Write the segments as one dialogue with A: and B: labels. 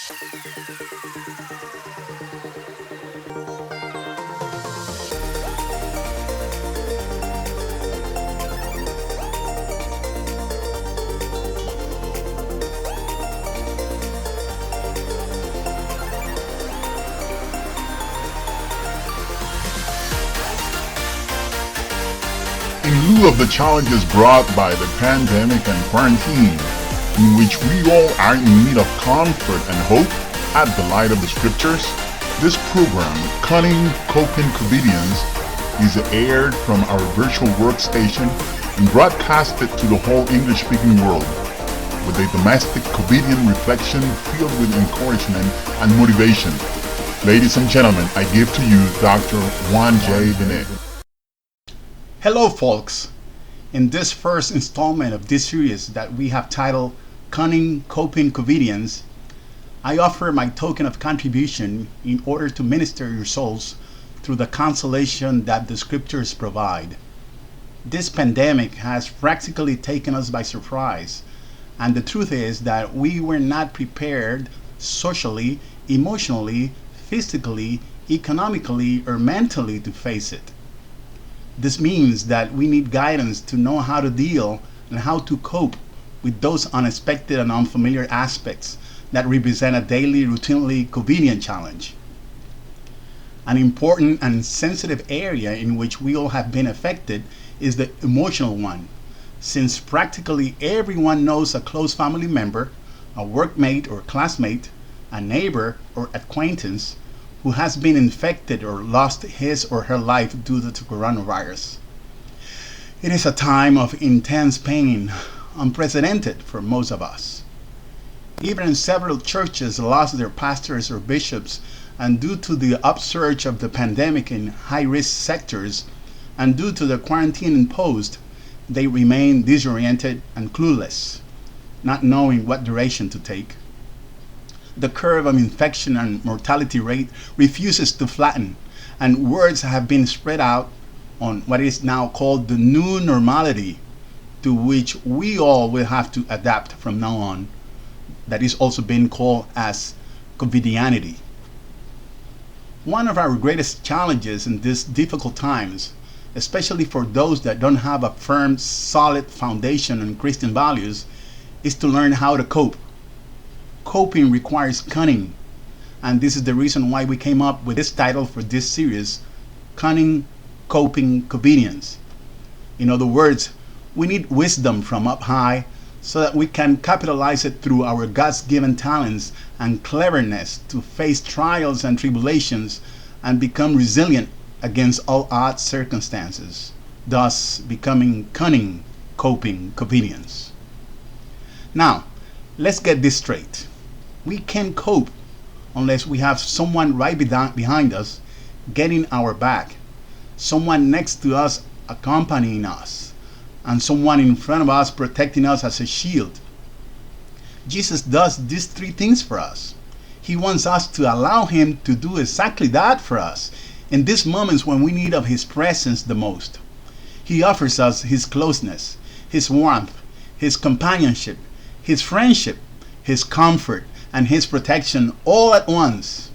A: In lieu of the challenges brought by the pandemic and quarantine, in which we all are in need of comfort and hope at the light of the scriptures, this program, Cunning Coping Covidians, is aired from our virtual workstation and broadcasted to the whole English-speaking world, with a domestic Covidian reflection filled with encouragement and motivation. Ladies and gentlemen, I give to you Dr. Juan J. Binet.
B: Hello folks! In this first installment of this series that we have titled Cunning Coping Covidians, I offer my token of contribution in order to minister your souls through the consolation that the scriptures provide. This pandemic has practically taken us by surprise, and the truth is that we were not prepared socially, emotionally, physically, economically, or mentally to face it. This means that we need guidance to know how to deal and how to cope with those unexpected and unfamiliar aspects that represent a daily, routinely COVIDIan challenge. An important and sensitive area in which we all have been affected is the emotional one, since practically everyone knows a close family member, a workmate or classmate, a neighbor or acquaintance who has been infected or lost his or her life due to the coronavirus. It is a time of intense pain, unprecedented for most of us. Even several churches lost their pastors or bishops, and due to the upsurge of the pandemic in high-risk sectors, and due to the quarantine imposed, they remain disoriented and clueless, not knowing what direction to take. The curve of infection and mortality rate refuses to flatten, and words have been spread out on what is now called the new normality, to which we all will have to adapt from now on. That is also being called as COVIDIanity. One of our greatest challenges in these difficult times, especially for those that don't have a firm, solid foundation in Christian values, is to learn how to cope. Coping requires cunning, and this is the reason why we came up with this title for this series, Cunning Coping Covidians. In other words, we need wisdom from up high so that we can capitalize it through our God's-given talents and cleverness to face trials and tribulations and become resilient against all odd circumstances, thus becoming cunning coping covidians. Now, let's get this straight. We can't cope unless we have someone right behind us getting our back, someone next to us accompanying us, and someone in front of us protecting us as a shield. Jesus does these three things for us. He wants us to allow Him to do exactly that for us in these moments when we need of His presence the most. He offers us His closeness, His warmth, His companionship, His friendship, His comfort, and His protection all at once.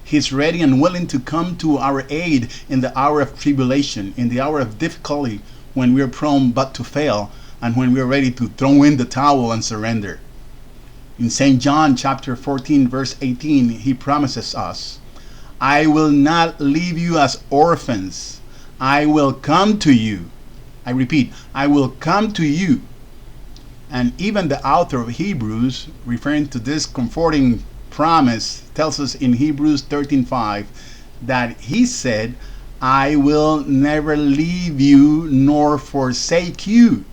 B: He's ready and willing to come to our aid in the hour of tribulation, in the hour of difficulty, when we're prone but to fail, and when we're ready to throw in the towel and surrender. In St. John chapter 14, verse 18, He promises us, I will not leave you as orphans. I will come to you. I repeat, I will come to you. And even the author of Hebrews, referring to this comforting promise, tells us in Hebrews 13:5 that He said, I will never leave you nor forsake you.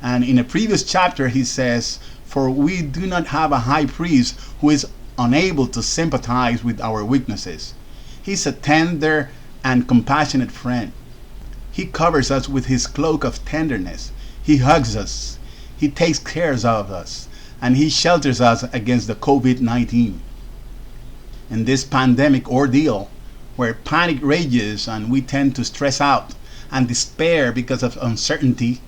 B: And in a previous chapter He says, for we do not have a high priest who is unable to sympathize with our weaknesses. He's a tender and compassionate friend. He covers us with His cloak of tenderness. He hugs us. He takes care of us, and He shelters us against the COVID-19. In this pandemic ordeal, where panic rages and we tend to stress out and despair because of uncertainty,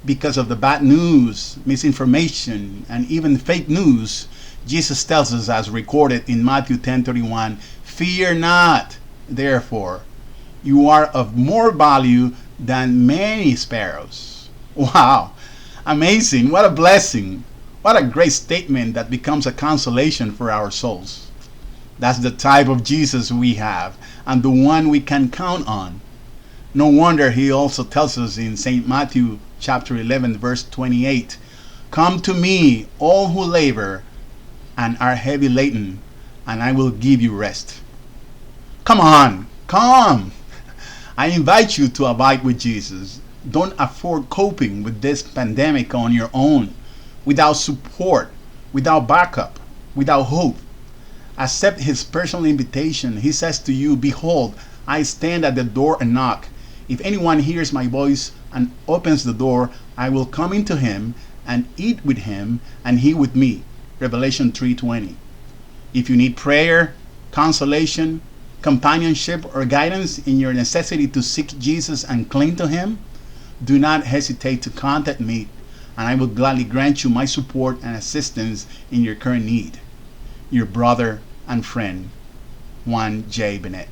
B: because of the bad news, misinformation, and even fake news, Jesus tells us, as recorded in Matthew 10:31, "Fear not, therefore, you are of more value than many sparrows." Wow, amazing. What a blessing. What a great statement that becomes a consolation for our souls. That's the type of Jesus we have, and the one we can count on. No wonder he also tells us in St. Matthew chapter 11, verse 28, "Come to me, all who labor and are heavy laden, and I will give you rest." Come on, come. I invite you to abide with Jesus. Don't afford coping with this pandemic on your own, without support, without backup, without hope. Accept his personal invitation. He says to you, "Behold, I stand at the door and knock. If anyone hears my voice and opens the door, I will come into him and eat with him and he with me." Revelation 3:20. If you need prayer, consolation, companionship, or guidance in your necessity to seek Jesus and cling to him, do not hesitate to contact me, and I will gladly grant you my support and assistance in your current need. Your brother and friend, Juan J. Binet.